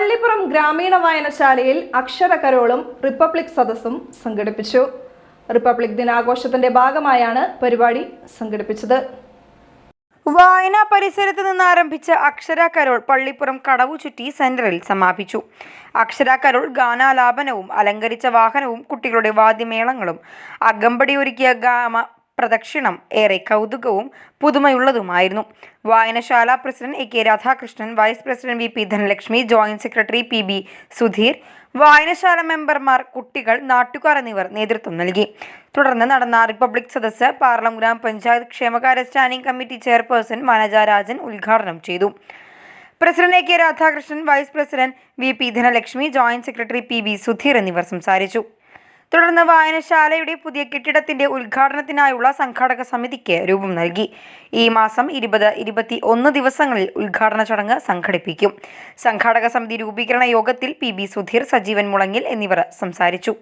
പള്ളിപ്പുറം ഗ്രാമീണ വായനശാലയിൽ അക്ഷരക്കരോളും റിപ്പബ്ലിക് സദസ്സും സംഘടിപ്പിച്ചു. റിപ്പബ്ലിക് ദിനാഘോഷത്തിന്റെ ഭാഗമായാണ് പരിപാടി സംഘടിപ്പിച്ചത്. വായനാ പരിസരത്ത് നിന്ന് ആരംഭിച്ച അക്ഷരക്കരോൾ പള്ളിപ്പുറം കടവു ചുറ്റി സെന്ററിൽ സമാപിച്ചു. അക്ഷരക്കരോൾ ഗാനാലാപനവും അലങ്കരിച്ച വാഹനവും കുട്ടികളുടെ വാദ്യമേളങ്ങളും അകമ്പടിയൊരുക്കിയ ഗാമ പ്രദക്ഷിണം ഏറെ കൗതുകവും പുതുമയുള്ളതുമായിരുന്നു. വായനശാല president A K Radhakrishnan, vice president V P Dhanalakshmi, joint secretary P B Sudheer, വായനശാല മെമ്പർമാർ, കുട്ടികൾ, നാട്ടുകാർ എന്നിവർ നേതൃത്വം നൽകി. തുടർന്ന് നടന്ന റിപ്പബ്ലിക് സദസ്സ് പാർലം ഗ്രാമപഞ്ചായത്ത് ക്ഷേമകാര്യ standing committee chairperson Vanaja Rajan ഉദ്ഘാടനം ചെയ്തു. President A K Radhakrishnan, vice president V P Dhanalakshmi, joint secretary P B Sudheer എന്നിവർ സംസാരിച്ചു. തുടർന്ന് വായനശാലയുടെ പുതിയ കെട്ടിടത്തിന്റെ ഉദ്ഘാടനത്തിനായുള്ള സംഘാടക സമിതിക്ക് രൂപം നൽകി. ഈ മാസം 20-21 ദിവസങ്ങളിൽ ഉദ്ഘാടന ചടങ്ങ് സംഘടിപ്പിക്കും. സംഘാടക സമിതി രൂപീകരണ യോഗത്തിൽ പി ബി സുധീർ, സജീവൻ മുളങ്ങിൽ എന്നിവർ സംസാരിച്ചു.